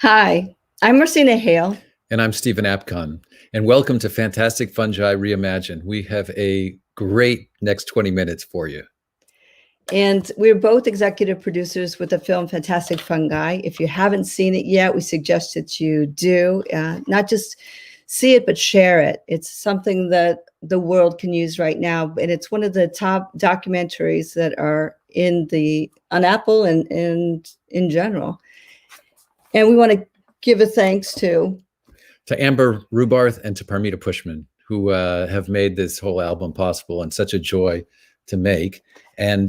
Hi, I'm Marcina Hale. And I'm Stephen Apcon. And welcome to Fantastic Fungi Reimagine. We have a great next 20 minutes for you. And we're both executive producers with the film Fantastic Fungi. If you haven't seen it yet, we suggest that you do. Not just see it, but share it. It's something that the world can use right now. And it's one of the top documentaries that are on Apple and in general. And we want to give a thanks to Amber Rubarth and to Parmita Pushman, who have made this whole album possible and such a joy to make. And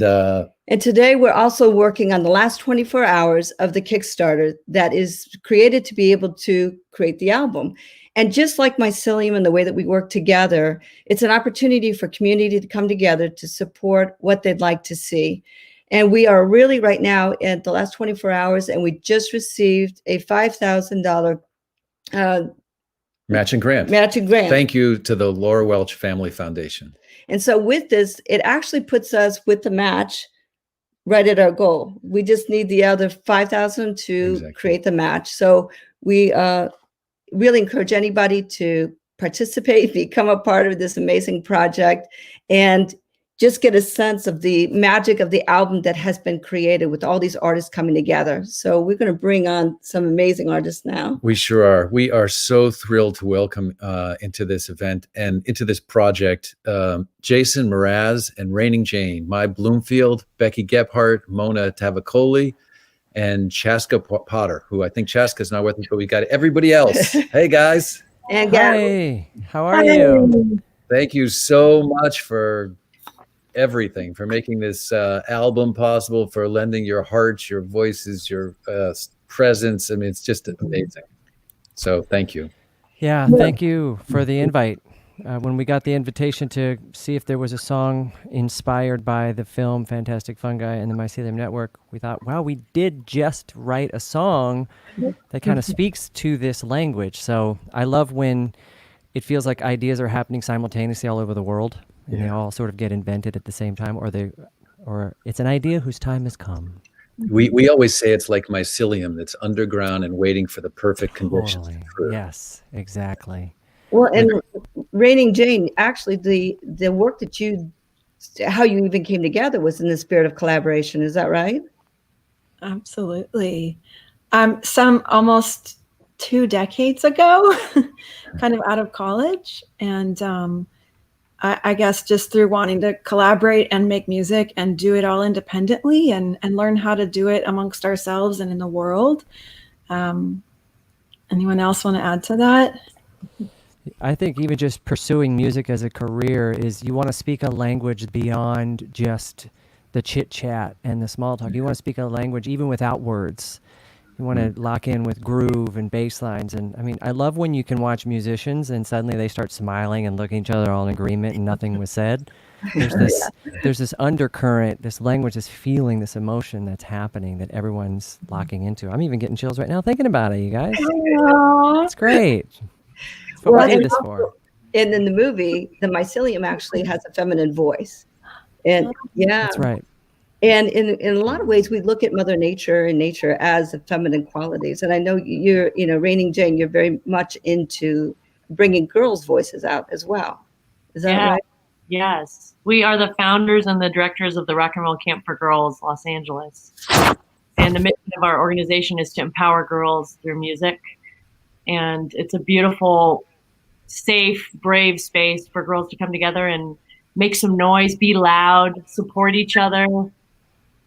today we're also working on the last 24 hours of the Kickstarter that is created to be able to create the album. And just like Mycelium and the way that we work together, it's an opportunity for community to come together to support what they'd like to see. And we are really right now at the last 24 hours, and we just received a $5,000 matching grant. Thank you to the Laura Welch Family Foundation. And so with this, it actually puts us with the match right at our goal. We just need the other 5,000 to create the match. So we really encourage anybody to participate, become a part of this amazing project, and just get a sense of the magic of the album that has been created with all these artists coming together. So we're going to bring on some amazing artists now. We sure are. We are so thrilled to welcome into this event and into this project, Jason Mraz and Reimagine, Mai Bloomfield, Becky Gebhardt, Mona Tavakoli, and Chaska Potter, who I think Chaska's not with us, but we got everybody else. Hey, guys. And hi, how are you? Thank you so much for everything, for making this album possible, for lending your hearts, your voices, your presence. I mean, it's just amazing. So thank you. Yeah, thank you for the invite. When we got the invitation to see if there was a song inspired by the film Fantastic Fungi and the Mycelium Network, we thought, wow, we did just write a song that kind of speaks to this language. So I love when it feels like ideas are happening simultaneously all over the world. And they all sort of get invented at the same time, or it's an idea whose time has come. We always say it's like mycelium that's underground and waiting for the perfect conditions. Totally. Yes, exactly. Well, and Reimagine, actually, the work that how you even came together was in the spirit of collaboration. Is that right? Absolutely. Some almost 2 decades ago, kind of out of college, and I guess just through wanting to collaborate and make music and do it all independently and learn how to do it amongst ourselves and in the world. Anyone else want to add to that? I think even just pursuing music as a career is you want to speak a language beyond just the chit chat and the small talk. You want to speak a language even without words. You want to lock in with groove and bass lines. And I mean, I love when you can watch musicians and suddenly they start smiling and looking at each other all in agreement and nothing was said. There's this undercurrent, this language, this feeling, this emotion that's happening that everyone's locking into. I'm even getting chills right now thinking about it, you guys. It's great. That's what we did this for. And in the movie, the mycelium actually has a feminine voice. And That's right. And in a lot of ways, we look at Mother Nature and nature as feminine qualities. And I know Reimagine, you're very much into bringing girls' voices out as well. Is that right? Yes. We are the founders and the directors of the Rock and Roll Camp for Girls, Los Angeles. And the mission of our organization is to empower girls through music. And it's a beautiful, safe, brave space for girls to come together and make some noise, be loud, support each other.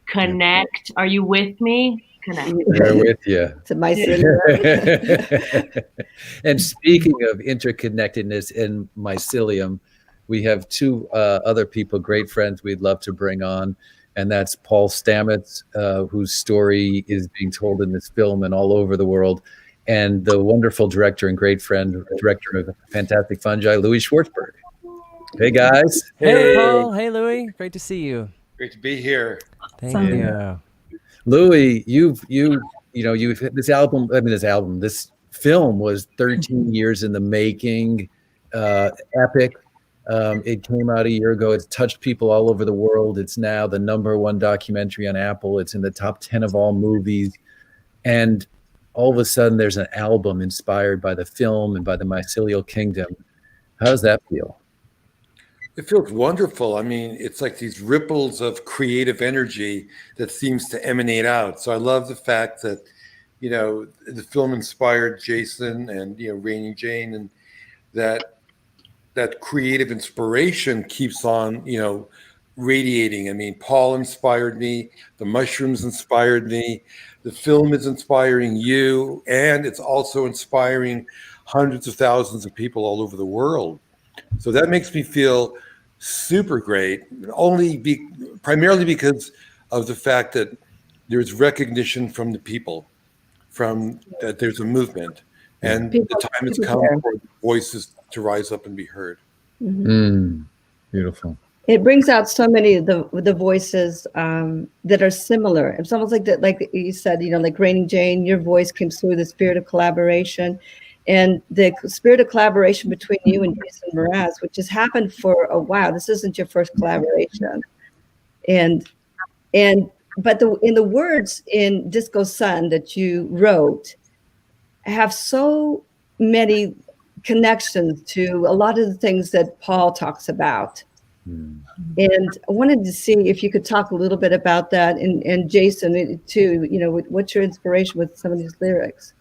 Connect. Are you with me? Connect. We're with you. To mycelium. And speaking of interconnectedness in mycelium, we have 2 other people, great friends we'd love to bring on. and that's Paul Stamets, whose story is being told in this film and all over the world, and the wonderful director and great friend, director of Fantastic Fungi, Louie Schwartzberg. Hey guys. Hey Paul. Hey Louie. Great to see you. Great to be here. Thank you. Louie, you've this film was 13 years in the making, epic. It came out a year ago. It's touched people all over the world. It's now the #1 documentary on Apple. It's in the top 10 of all movies. And all of a sudden there's an album inspired by the film and by the mycelial kingdom. How does that feel? It feels wonderful. I mean, it's like these ripples of creative energy that seems to emanate out. So I love the fact that, the film inspired Jason and, Rainy Jane, and that creative inspiration keeps on, radiating. I mean, Paul inspired me, the mushrooms inspired me, the film is inspiring you, and it's also inspiring hundreds of thousands of people all over the world. So that makes me feel super great, primarily because of the fact that there's recognition from the people, that there's a movement, and the time has come for voices to rise up and be heard. Beautiful. It brings out so many of the voices that are similar. It's almost like that, like you said, like Rainy Jane, your voice came through the spirit of collaboration. And the spirit of collaboration between you and Jason Mraz, which has happened for a while. This isn't your first collaboration. But in the words in Disco Sun that you wrote have so many connections to a lot of the things that Paul talks about. And I wanted to see if you could talk a little bit about that, and Jason too, what's your inspiration with some of these lyrics?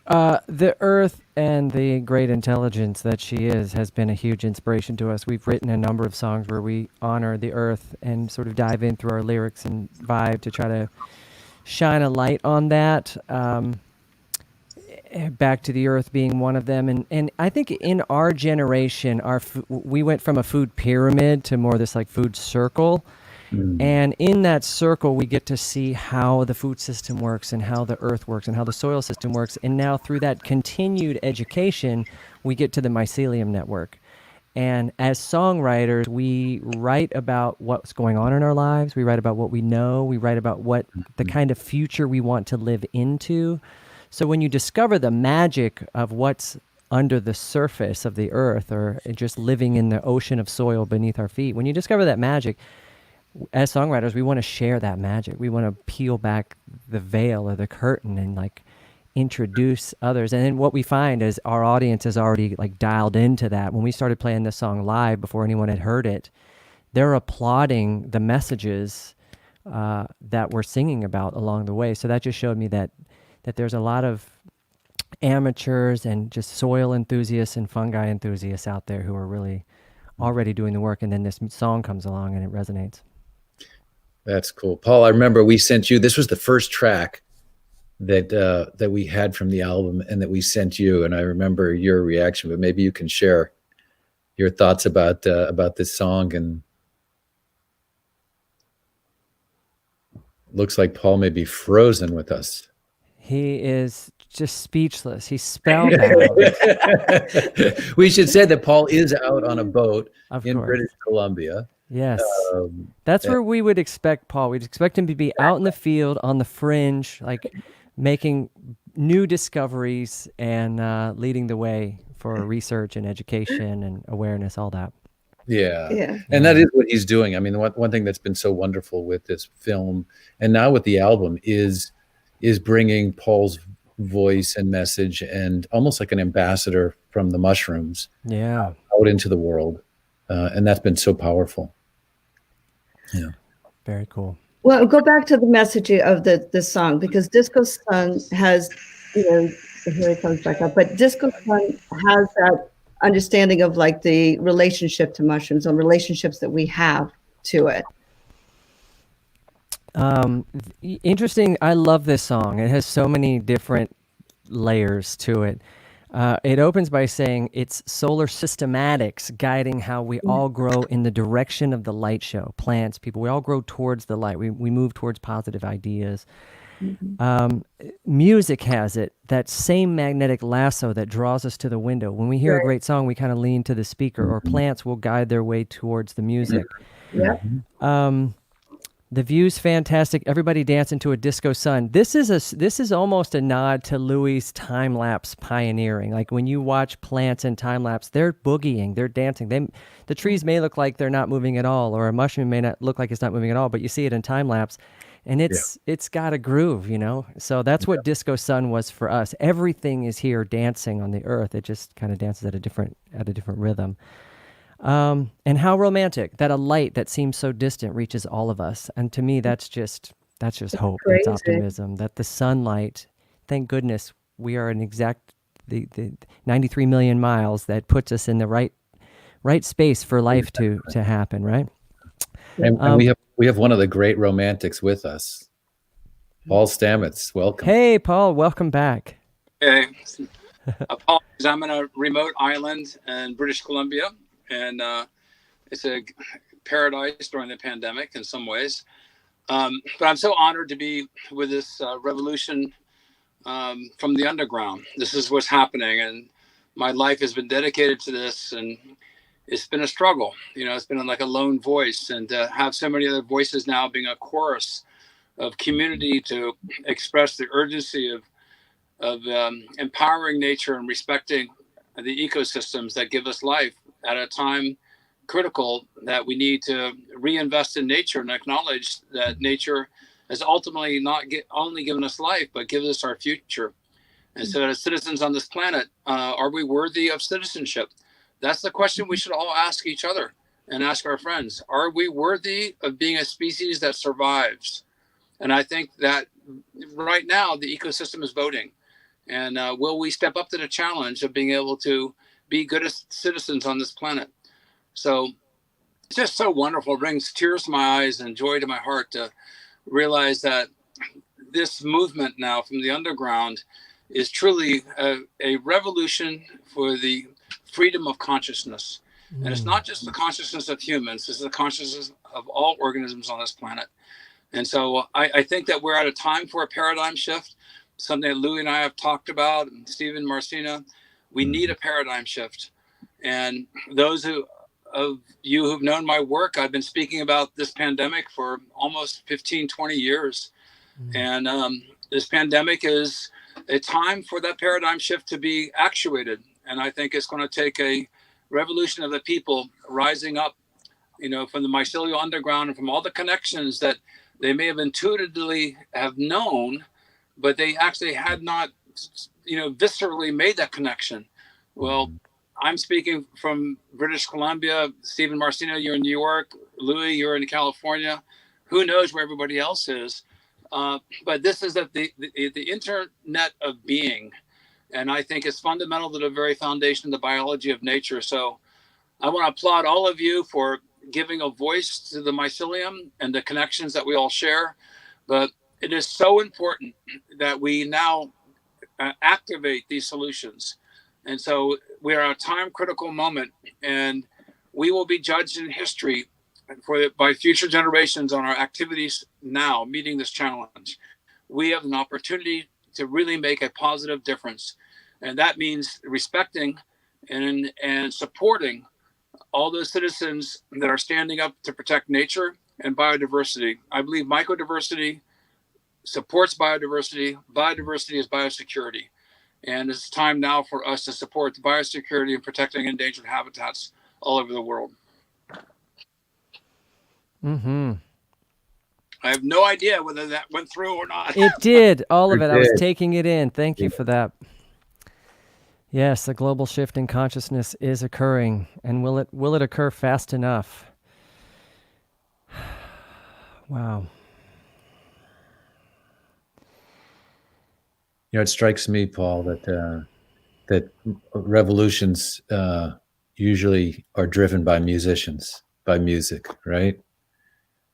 The earth and the great intelligence that she is has been a huge inspiration to us. We've written a number of songs where we honor the earth and sort of dive in through our lyrics and vibe to try to shine a light on that. Back to the earth being one of them. And I think in our generation, we went from a food pyramid to more this like food circle. And in that circle, we get to see how the food system works and how the earth works and how the soil system works. And now through that continued education, we get to the mycelium network. And as songwriters, we write about what's going on in our lives. We write about what we know. We write about what the kind of future we want to live into. So when you discover the magic of what's under the surface of the earth, or just living in the ocean of soil beneath our feet, when you discover that magic, as songwriters, we want to share that magic. We want to peel back the veil or the curtain and like introduce others. And then what we find is our audience is already like dialed into that. When we started playing this song live before anyone had heard it, they're applauding the messages that we're singing about along the way. So that just showed me that there's a lot of amateurs and just soil enthusiasts and fungi enthusiasts out there who are really already doing the work. And then this song comes along and it resonates. That's cool. Paul, I remember we sent you, this was the first track that we had from the album and that we sent you. And I remember your reaction, but maybe you can share your thoughts about this song. And looks like Paul may be frozen with us. He is just speechless. He's spellbound. We should say that Paul is out on a boat in course. British Columbia. Yes. That's where we would expect Paul. We'd expect him to be out in the field on the fringe, like making new discoveries and leading the way for research and education and awareness, all that. Yeah. And that is what he's doing. I mean, one thing that's been so wonderful with this film and now with the album is bringing Paul's voice and message and almost like an ambassador from the mushrooms out into the world. And that's been so powerful. Yeah. Very cool. Well, go back to the message of the song, because Disco Sun has, here it comes back up, but Disco Sun has that understanding of like the relationship to mushrooms and relationships that we have to it. Interesting. I love this song. It has so many different layers to it. It opens by saying it's solar systematics guiding how we all grow in the direction of the light show. Plants, people, we all grow towards the light. We move towards positive ideas. Music has it, that same magnetic lasso that draws us to the window. When we hear a great song, we kind of lean to the speaker, or plants will guide their way towards the music. Yeah. The view's fantastic. Everybody dancing to a disco sun. This is almost a nod to Louie's time lapse pioneering. Like when you watch plants in time lapse, they're boogieing, they're dancing. The trees may look like they're not moving at all, or a mushroom may not look like it's not moving at all, but you see it in time lapse, and it's got a groove, you know. So that's what Disco Sun was for us. Everything is here dancing on the earth. It just kind of dances at a different rhythm. And how romantic that a light that seems so distant reaches all of us. And to me, that's just hope. Crazy. That's optimism. That the sunlight, thank goodness, we are an exact the 93 million miles that puts us in the right space for life to happen, right? And we have one of the great romantics with us, Paul Stamets. Welcome. Hey, Paul, welcome back. Hey, apologies. I'm in a remote island in British Columbia, and it's a paradise during the pandemic in some ways. But I'm so honored to be with this revolution from the underground. This is what's happening, and my life has been dedicated to this, and it's been a struggle. You know, it's been like a lone voice, and to have so many other voices now being a chorus of community to express the urgency of empowering nature and respecting the ecosystems that give us life at a time critical that we need to reinvest in nature and acknowledge that nature has ultimately not only given us life, but gives us our future. And so as citizens on this planet, are we worthy of citizenship? That's the question we should all ask each other and ask our friends. Are we worthy of being a species that survives? And I think that right now the ecosystem is voting. And will we step up to the challenge of being able to be good as citizens on this planet? So it's just so wonderful. It brings tears to my eyes and joy to my heart to realize that this movement now from the underground is truly a revolution for the freedom of consciousness. And it's not just the consciousness of humans, it's the consciousness of all organisms on this planet. And so I think that we're at a time for a paradigm shift, something that Louie and I have talked about, and Stephen, Marcina. We need a paradigm shift. And those of you who've known my work, I've been speaking about this pandemic for almost 15, 20 years. And this pandemic is a time for that paradigm shift to be actuated. And I think it's going to take a revolution of the people rising up, you know, from the mycelial underground and from all the connections that they may have intuitively have known, but they actually had not, you know, viscerally made that connection. Well, I'm speaking from British Columbia. Stephen, Marcina, you're in New York. Louie, you're in California. Who knows where everybody else is? But this is the internet of being. And I think it's fundamental to the very foundation of the biology of nature. So I want to applaud all of you for giving a voice to the mycelium and the connections that we all share. But it is so important that we now activate these solutions. And so we are at a time critical moment, and we will be judged in history by future generations on our activities now meeting this challenge. We have an opportunity to really make a positive difference. And that means respecting and supporting all those citizens that are standing up to protect nature and biodiversity. I believe microdiversity supports biodiversity. Biodiversity is biosecurity. And it's time now for us to support the biosecurity and protecting endangered habitats all over the world. I have no idea whether that went through or not. It did, all of it. I was taking it in. Thank you for that. Yes, a global shift in consciousness is occurring, and will it occur fast enough? Wow. You know, it strikes me, Paul, that revolutions usually are driven by musicians, by music, right?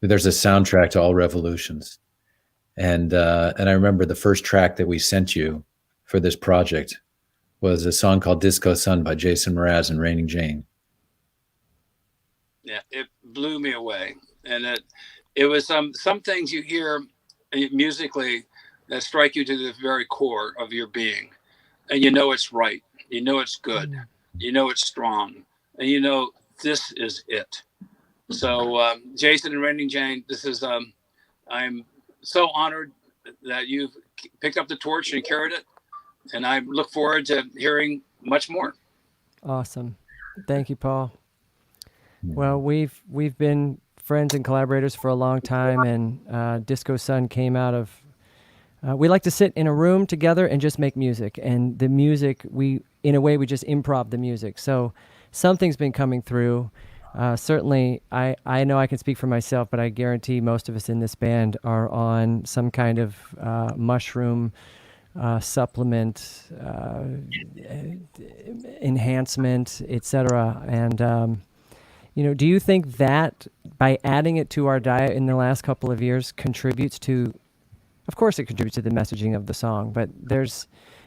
There's a soundtrack to all revolutions, and I remember the first track that we sent you for this project was a song called Disco Sun by Jason Mraz and Raining Jane. Yeah, it blew me away. And it was some things you hear musically that strike you to the very core of your being. And you know it's right. You know it's good. You know it's strong. And you know this is it. So Jason and Raining Jane, this is I'm so honored that you've picked up the torch and carried it. And I look forward to hearing much more. Awesome. Thank you, Paul. Well, we've been friends and collaborators for a long time, and Disco Sun came out of. We like to sit in a room together and just make music, and the music in a way we just improv the music. So something's been coming through. Certainly, I know I can speak for myself, but I guarantee most of us in this band are on some kind of mushroom supplement, enhancement, etc. And do you think that by adding it to our diet in the last couple of years contributes to? Of course, it contributes to the messaging of the song, but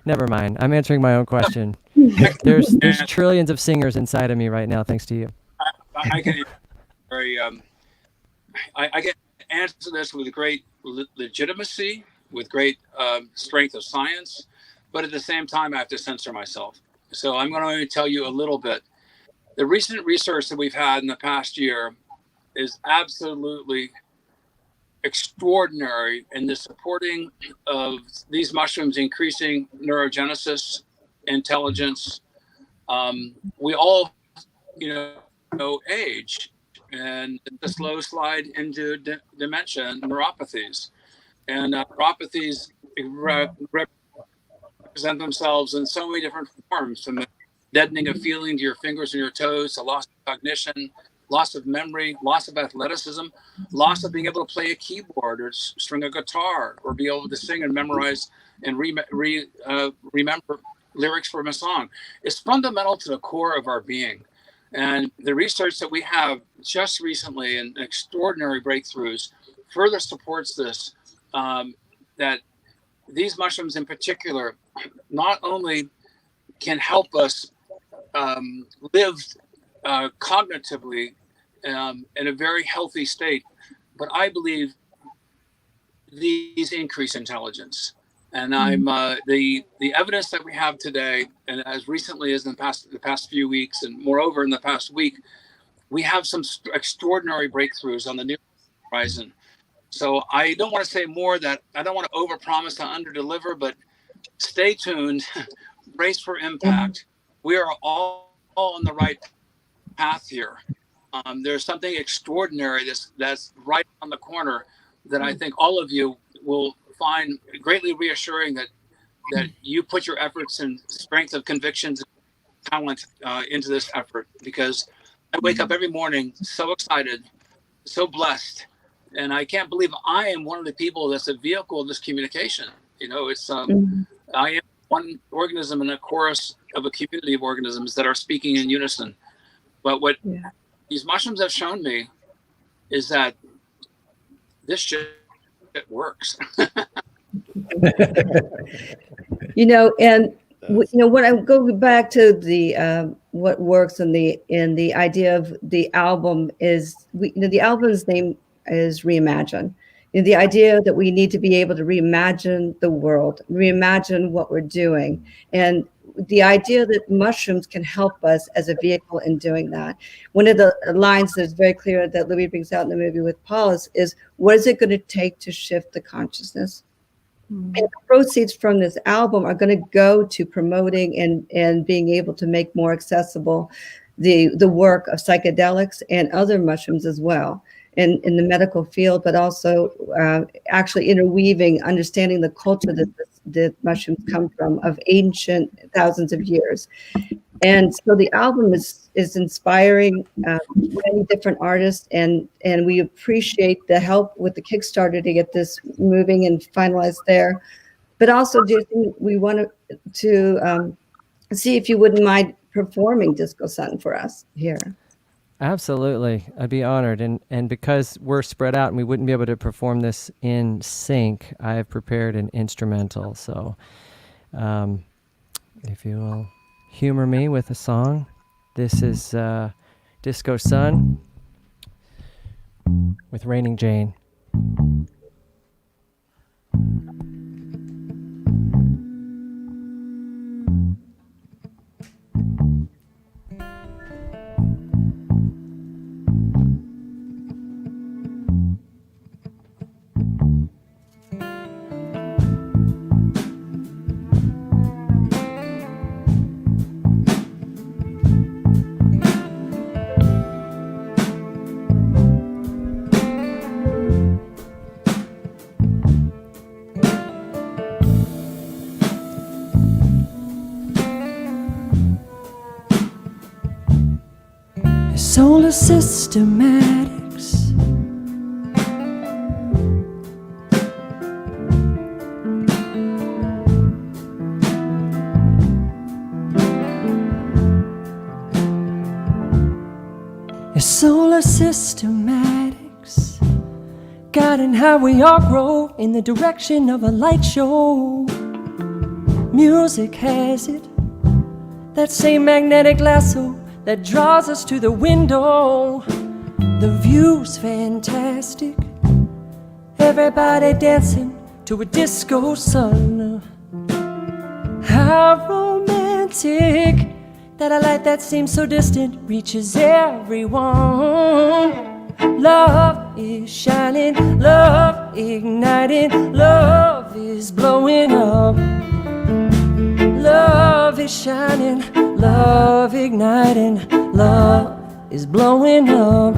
never mind. I'm answering my own question. There's trillions of singers inside of me right now, thanks to you. I can I can answer this with great legitimacy, with great strength of science, but at the same time, I have to censor myself. So I'm going to only tell you a little bit. The recent research that we've had in the past year is absolutely extraordinary in the supporting of these mushrooms increasing neurogenesis, intelligence. We all, age, and the slow slide into dementia and neuropathies. And neuropathies represent themselves in so many different forms, from the deadening of feeling to your fingers and your toes, a loss of cognition, loss of memory, loss of athleticism, loss of being able to play a keyboard or string a guitar or be able to sing and memorize and remember lyrics from a song. It's fundamental to the core of our being. And the research that we have just recently and extraordinary breakthroughs further supports this, that these mushrooms in particular not only can help us live cognitively in a very healthy state, but I believe these increase intelligence. And I'm the evidence that we have today, and as recently as in the past few weeks, and moreover in the past week, we have some extraordinary breakthroughs on the new horizon. So I don't want to say more, that I don't want to overpromise and underdeliver, but stay tuned, brace for impact. We are all on the right path here. There's something extraordinary that's right on the corner that I think all of you will find greatly reassuring, that you put your efforts and strength of convictions and talent into this effort, because I wake up every morning so excited, so blessed, and I can't believe I am one of the people that's a vehicle of this communication. It's I am one organism in a chorus of a community of organisms that are speaking in unison. But what these mushrooms have shown me is that this shit works. And when I go back to the what works in the idea of the album is, the album's name is Reimagine. The idea that we need to be able to reimagine the world, reimagine what we're doing, and the idea that mushrooms can help us as a vehicle in doing that. One of the lines that's very clear that Louie brings out in the movie with Paul is what is it going to take to shift the consciousness? And the proceeds from this album are going to go to promoting and being able to make more accessible the work of psychedelics and other mushrooms as well in the medical field, but also actually interweaving, understanding the culture that mushrooms come from, of ancient thousands of years. And so the album is inspiring many different artists, and we appreciate the help with the Kickstarter to get this moving and finalized there. But also, Jason, we want to see if you wouldn't mind performing Disco Sun for us here. Absolutely. I'd be honored. And because we're spread out and we wouldn't be able to perform this in sync, I have prepared an instrumental. So if you will humor me with a song. This is Disco Sun with Raining Jane. Solar systematics. Solar systematics, guiding how we all grow in the direction of a light show. Music has it, that same magnetic lasso that draws us to the window. The view's fantastic, everybody dancing to a disco sun. How romantic that a light that seems so distant reaches everyone. Love is shining, love igniting, love is blowing up. Love is shining, love igniting, love is blowing up.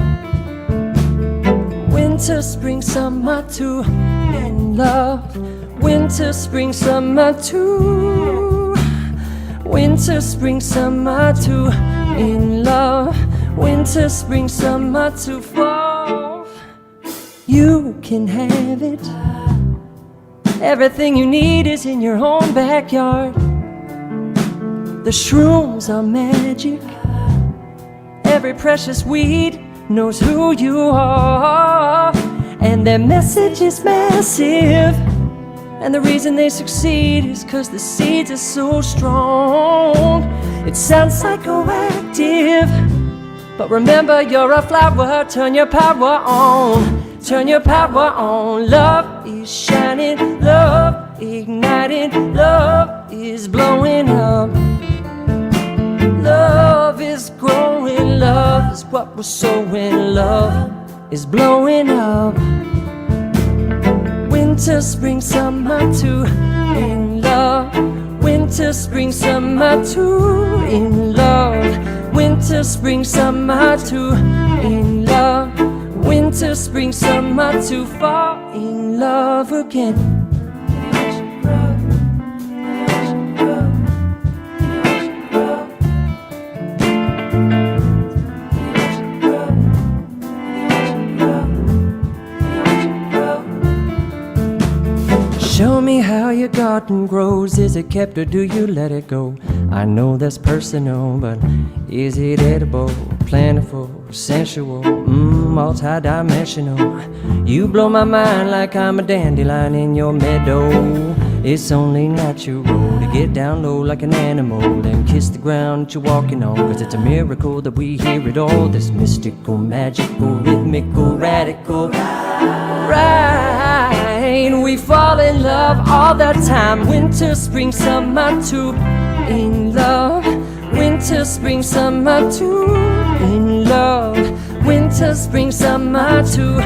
Winter, spring, summer too, in love. Winter, spring, summer too. Winter, spring, summer too, in love. Winter, spring, summer to fall. You can have it. Everything you need is in your own backyard. The shrooms are magic. Every precious weed knows who you are. And their message is massive. And the reason they succeed is 'cause the seeds are so strong. It sounds psychoactive, but remember you're a flower. Turn your power on. Turn your power on. Love is shining, love igniting, love is blowing up. Love is growing, love is what we're sowing, love is blowing up. Winter, spring, summer too, in love. Winter, spring, summer too, in love. Winter, spring, summer too, in love. Winter, spring, summer to fall in love again. Show me how your garden grows. Is it kept or do you let it go? I know that's personal, but is it edible, plentiful, sensual, multi-dimensional? You blow my mind like I'm a dandelion in your meadow. It's only natural to get down low like an animal, then kiss the ground that you're walking on. 'Cause it's a miracle that we hear it all. This mystical, magical, rhythmical, radical right. We fall in love all the time. Winter, spring, summer too, in love. Winter, spring, summer too, in love. Winter, spring, summer too,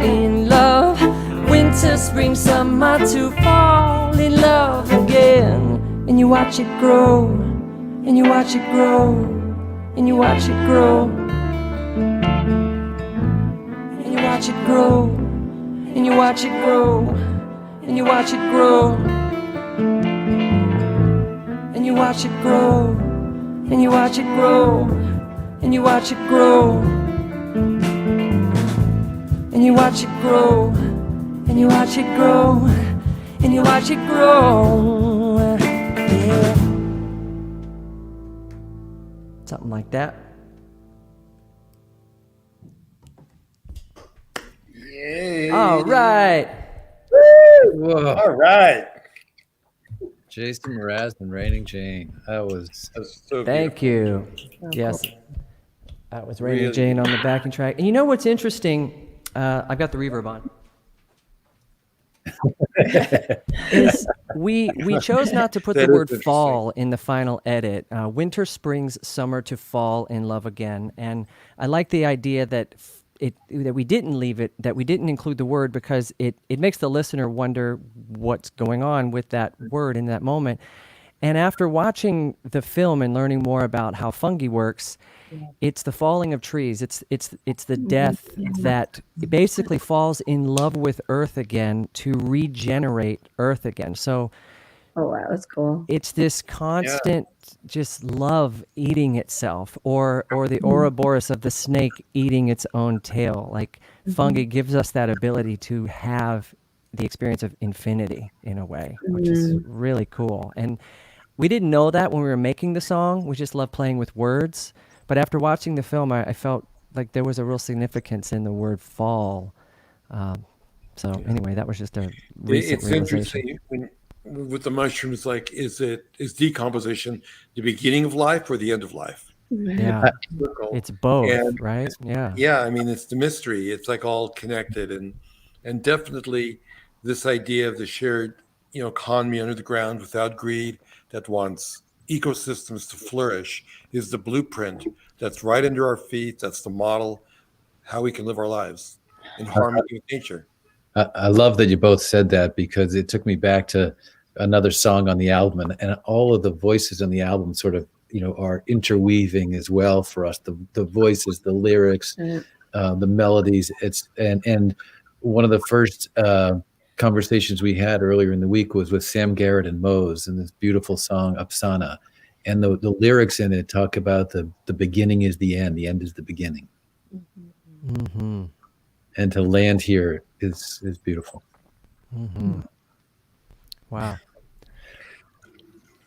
in love. Winter, spring, summer to fall in love again. And you watch it grow, and you watch it grow, and you watch it grow, and you watch it grow, and you watch it grow, and you watch it grow, and you watch it grow, and you watch it grow, and you watch it grow, and you watch it grow, and you watch it grow, and you watch it grow. Yeah. Something like that. Yay. All right. Whoa. All right. Jason Mraz and Raining Jane. That was so Thank beautiful. you. Yes. That was Raining Really Jane on the backing track. And you know what's interesting? I've got the reverb on. Is we chose not to put That the is word interesting. fall in the final edit. Winter, springs, summer to fall in love again. And I like the idea that that we didn't leave it, that we didn't include the word, because it makes the listener wonder what's going on with that word in that moment. And after watching the film and learning more about how fungi works, it's the falling of trees. It's the death that basically falls in love with Earth again to regenerate Earth again. So Oh, wow, that's cool. it's this constant just love eating itself, or the Ouroboros of the snake eating its own tail. Like fungi gives us that ability to have the experience of infinity in a way, which is really cool. And we didn't know that when we were making the song. We just loved playing with words. But after watching the film, I felt like there was a real significance in the word fall. Anyway, that was just a recent It's realization. interesting with the mushrooms. Like, is decomposition the beginning of life or the end of life? Yeah, it's both, And right? Yeah. Yeah, I mean, it's the mystery. It's like all connected, and definitely this idea of the shared, economy under the ground without greed, that wants ecosystems to flourish, is the blueprint that's right under our feet. That's the model how we can live our lives in harmony with nature. I love that you both said that, because it took me back to another song on the album, and all of the voices on the album sort of, are interweaving as well for us. The voices, the lyrics, the melodies. And one of the first conversations we had earlier in the week was with Sam Garrett and Mose, and this beautiful song Apsana, and the lyrics in it talk about the beginning is the end is the beginning. Mm-hmm. And to land here is beautiful. Mm-hmm. Wow.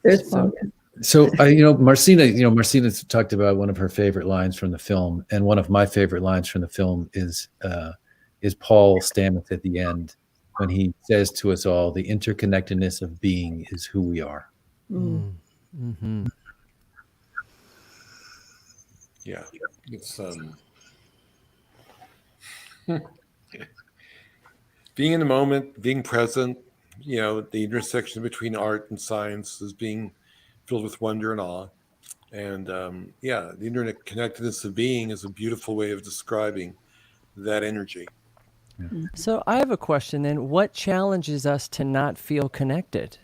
There's So Marcina's talked about one of her favorite lines from the film, and one of my favorite lines from the film is Paul Stamets at the end, when he says to us all, "The interconnectedness of being is who we are." Mm-hmm. Yeah, it's being in the moment, being present. The intersection between art and science is being filled with wonder and awe. And the interconnectedness of being is a beautiful way of describing that energy. So I have a question then. What challenges us to not feel connected?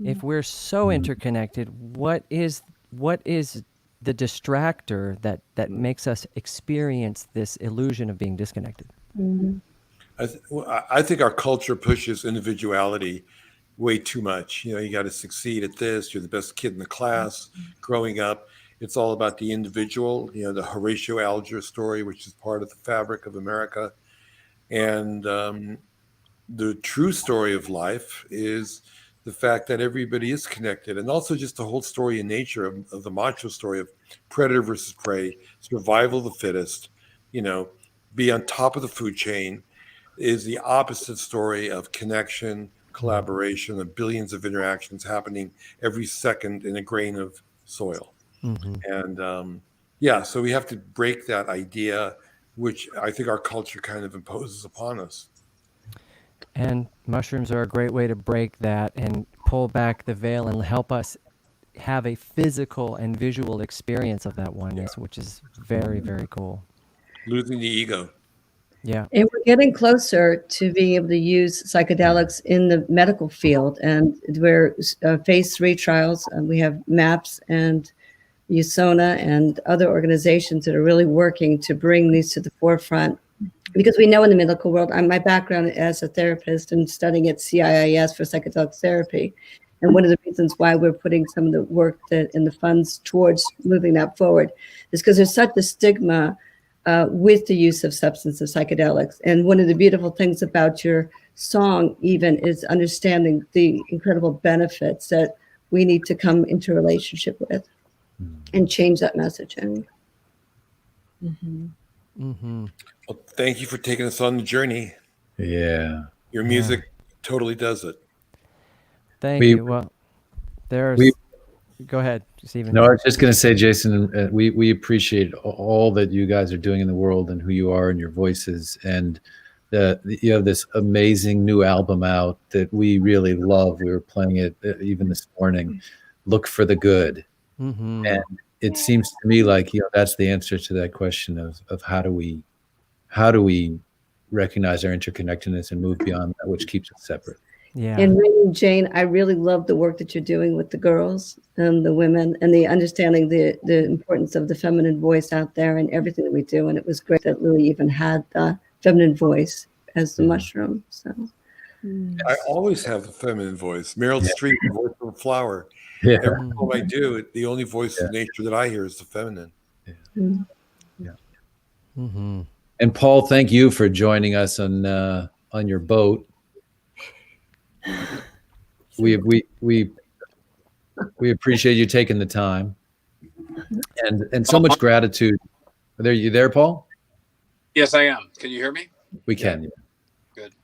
If we're so interconnected, what is the distractor that makes us experience this illusion of being disconnected? I think our culture pushes individuality way too much. You got to succeed at this. You're the best kid in the class. Growing up, it's all about the individual. The Horatio Alger story, which is part of the fabric of America. And the true story of life is the fact that everybody is connected, and also just the whole story in nature of the macho story of predator versus prey, survival of the fittest, be on top of the food chain, is the opposite story of connection, collaboration, of billions of interactions happening every second in a grain of soil. And so we have to break that idea, which I think our culture kind of imposes upon us. And mushrooms are a great way to break that and pull back the veil and help us have a physical and visual experience of that oneness, which is very, very cool. Losing the ego. Yeah. And we're getting closer to being able to use psychedelics in the medical field. And we're phase 3 trials. We have MAPS and USONA and other organizations that are really working to bring these to the forefront. Because we know in the medical world, my background as a therapist and studying at CIIS for psychedelic therapy. And one of the reasons why we're putting some of the work and the funds towards moving that forward is because there's such a stigma with the use of substances, psychedelics. And one of the beautiful things about your song even is understanding the incredible benefits that we need to come into a relationship with and change that messaging. Well, thank you for taking us on the journey. Yeah. Your music totally does it. Thank you. Well, Go ahead, Stephen. No, I was just going to say, Jason, we appreciate all that you guys are doing in the world and who you are and your voices. And you have this amazing new album out that we really love. We were playing it even this morning. Look for the good. Mm-hmm. And it seems to me like, that's the answer to that question of how do we recognize our interconnectedness and move beyond that which keeps us separate. Yeah. And Raining Jane, I really love the work that you're doing with the girls and the women and the understanding the importance of the feminine voice out there and everything that we do. And it was great that Louie even had the feminine voice as the mushroom. So I always have the feminine voice. Meryl Streep, the voice of a flower. Yeah. Every time I do it, the only voice of nature that I hear is the feminine. Yeah. Mm-hmm. And Paul, thank you for joining us on your boat. We appreciate you taking the time, and so much gratitude. Are you there, Paul? Yes, I am. Can you hear me? We can. Yeah. Good.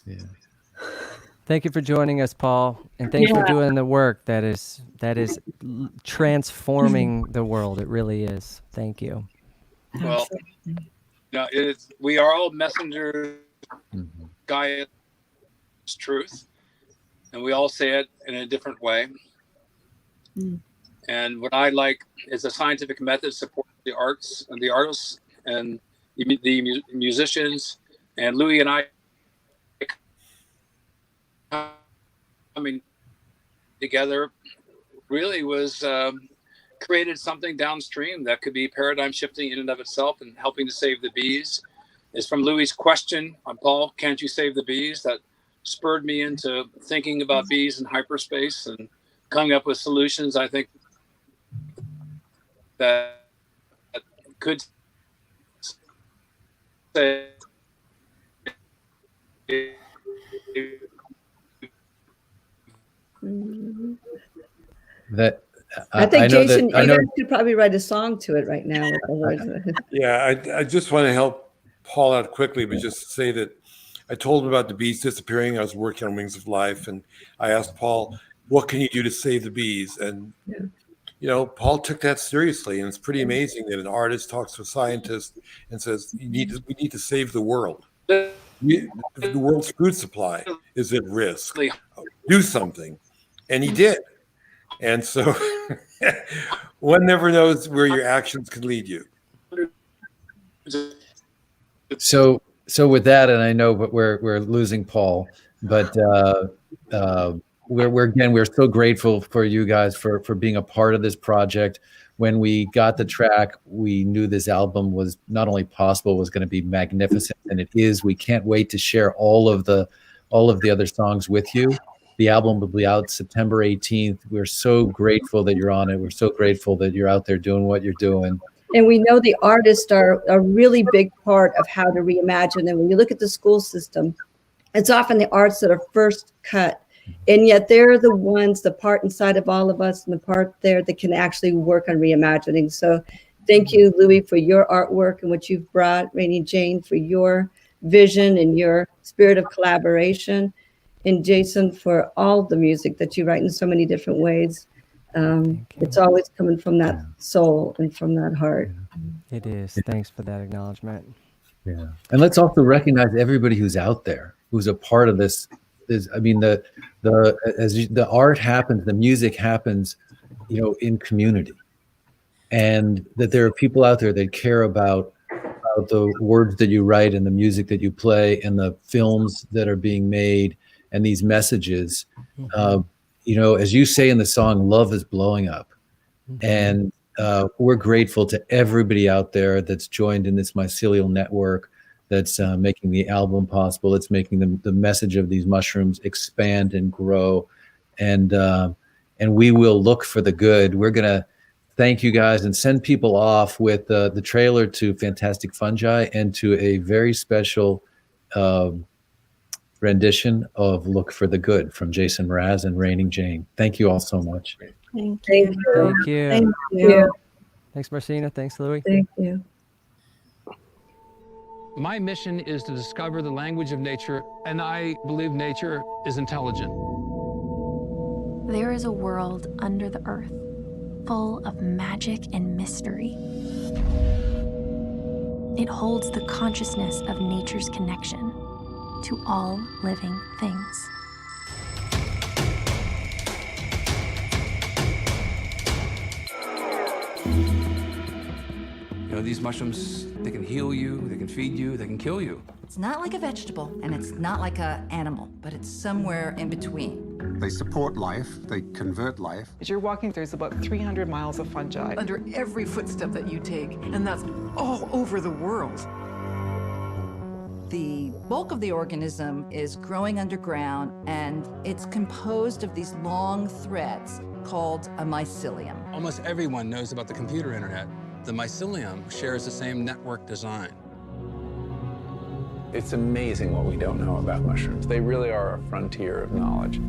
Yeah. Thank you for joining us, Paul, and thanks for doing the work that is transforming the world. It really is. Thank you. Well, we are all messengers, guides truth, and we all say it in a different way. And what I like is a scientific method supporting the arts and the artists and the musicians. And Louie and I coming together really was created something downstream that could be paradigm shifting in and of itself and helping to save the bees. It's from Louie's question on Paul, can't you save the bees? That spurred me into thinking about bees in hyperspace and coming up with solutions. I think that could say that I think Jason, I know you guys could probably write a song to it right now. Yeah, I just want to help Paul out quickly, but just say that I told him about the bees disappearing. I was working on Wings of Life, and I asked Paul, what can you do to save the bees? And, Paul took that seriously, and it's pretty amazing that an artist talks to a scientist and says, we need to save the world. The world's food supply is at risk. Do something. And he did. And so one never knows where your actions can lead you. So with that, and I know, but we're losing Paul, but we're so grateful for you guys for being a part of this project. When we got the track, we knew this album was not only possible, was going to be magnificent, and it is. We can't wait to share all of the other songs with you. The album will be out September 18th. We're so grateful that you're on it. We're so grateful that you're out there doing what you're doing. And we know the artists are a really big part of how to reimagine. And when you look at the school system, it's often the arts that are first cut. And yet they're the ones, the part inside of all of us and the part there that can actually work on reimagining. So thank you, Louie, for your artwork and what you've brought. Raining Jane, for your vision and your spirit of collaboration. And Jason, for all the music that you write in so many different ways. It's always coming from that soul and from that heart. It is. Thanks for that acknowledgement. Yeah. And let's also recognize everybody who's out there, who's a part of this. The art happens, the music happens, in community. And that there are people out there that care about the words that you write and the music that you play and the films that are being made and these messages. As you say in the song, love is blowing up. And we're grateful to everybody out there that's joined in this mycelial network that's making the album possible. It's making the message of these mushrooms expand and grow. And we will look for the good. We're going to thank you guys and send people off with the trailer to Fantastic Fungi and to a very special rendition of Look for the Good from Jason Mraz and Raining Jane. Thank you all so much. Thank you. Thank you. Thank you. Thanks, Marcina. Thanks, Louie. Thank you. My mission is to discover the language of nature, and I believe nature is intelligent. There is a world under the earth, full of magic and mystery. It holds the consciousness of nature's connection to all living things. You know, these mushrooms, they can heal you, they can feed you, they can kill you. It's not like a vegetable, and it's not like an animal, but it's somewhere in between. They support life, they convert life. As you're walking through, there's about 300 miles of fungi. Under every footstep that you take, and that's all over the world. The bulk of the organism is growing underground, and it's composed of these long threads called a mycelium. Almost everyone knows about the computer internet. The mycelium shares the same network design. It's amazing what we don't know about mushrooms. They really are a frontier of knowledge.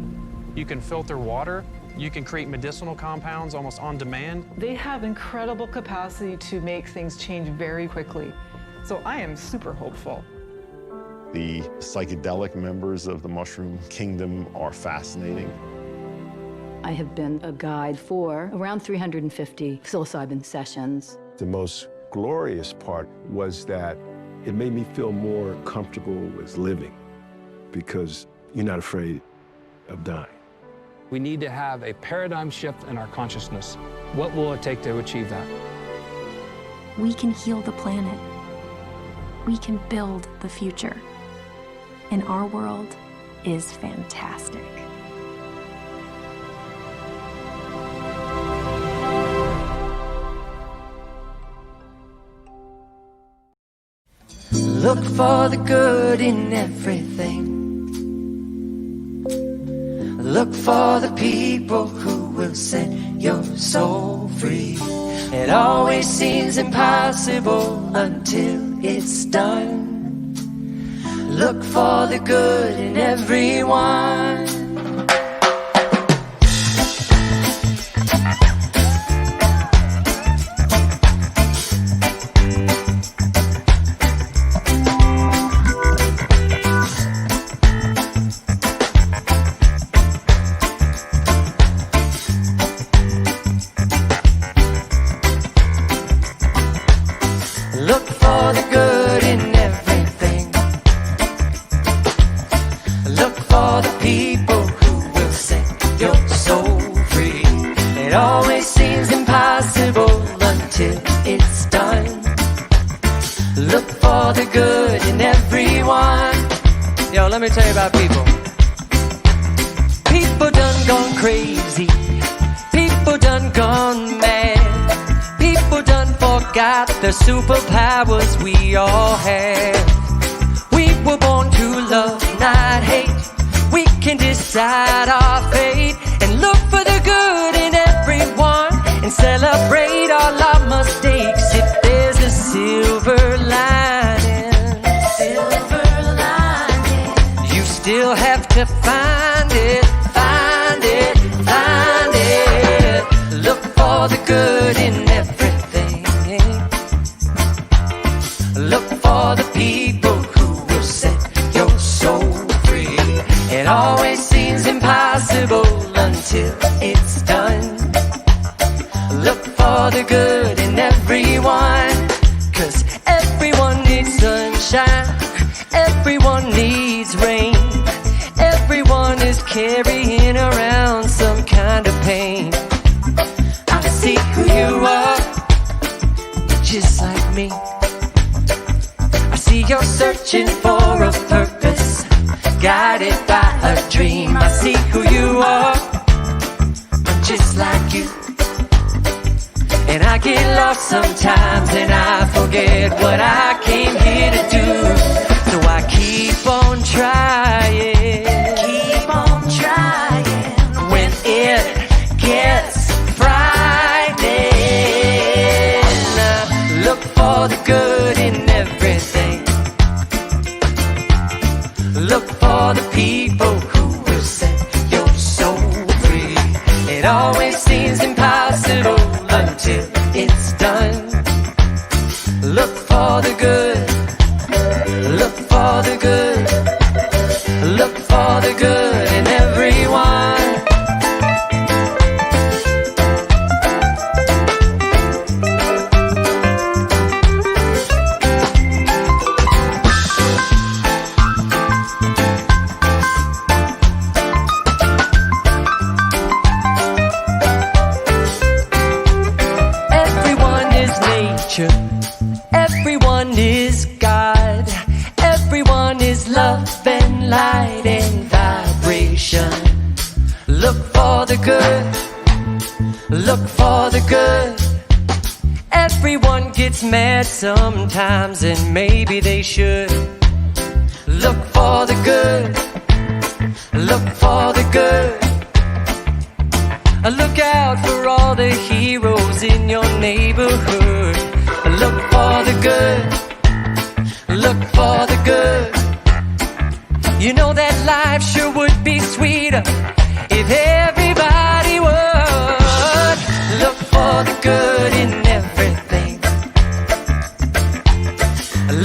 You can filter water. You can create medicinal compounds almost on demand. They have incredible capacity to make things change very quickly. So I am super hopeful. The psychedelic members of the mushroom kingdom are fascinating. I have been a guide for around 350 psilocybin sessions. The most glorious part was that it made me feel more comfortable with living because you're not afraid of dying. We need to have a paradigm shift in our consciousness. What will it take to achieve that? We can heal the planet. We can build the future. And our world is fantastic. Look for the good in everything. Look for the people who will set your soul free. It always seems impossible until it's done. Look for the good in everyone. Look for the good in everything. Look for the people who will set your soul free. It always seems impossible until it's done. Look for the good in everyone. Yo, let me tell you about people. People done gone crazy. People done gone mad. People done forgot the superpowers we all have. We were born to love, not hate. We can decide our fate and look for the good in everyone and celebrate all our mistakes. If there's a silver lining, you still have to find it, find it, find it. Look for the good in everything. Look for the people who will set your soul free. It always seems impossible until it's done. Look for the good in everyone, 'cause everyone needs sunshine, everyone needs rain, everyone is carrying around some kind of pain. I see who you are, just like me. I see you're searching for a purpose, guided by a dream. I see who you are, just like you. And I get lost sometimes and I forget what I came here to do. So I keep on trying, keep on trying. When it gets frightening, look for the good in everything. Look for the people who will set your soul free. It always seems impossible until it's done. Look for the good. Look for the good. Look Look for the good. Everyone gets mad sometimes, and maybe they should. Look for the good. Look for the good. Look out for all the heroes in your neighborhood. Look for the good. Look for the good. You know that life sure would be sweeter if everybody would look for the good in everything.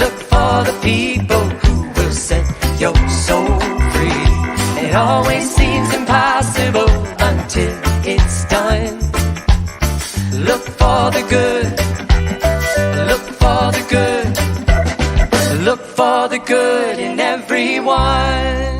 Look for the people who will set your soul free. It always seems impossible until it's done. Look for the good. Look for the good. Look for the good in everyone.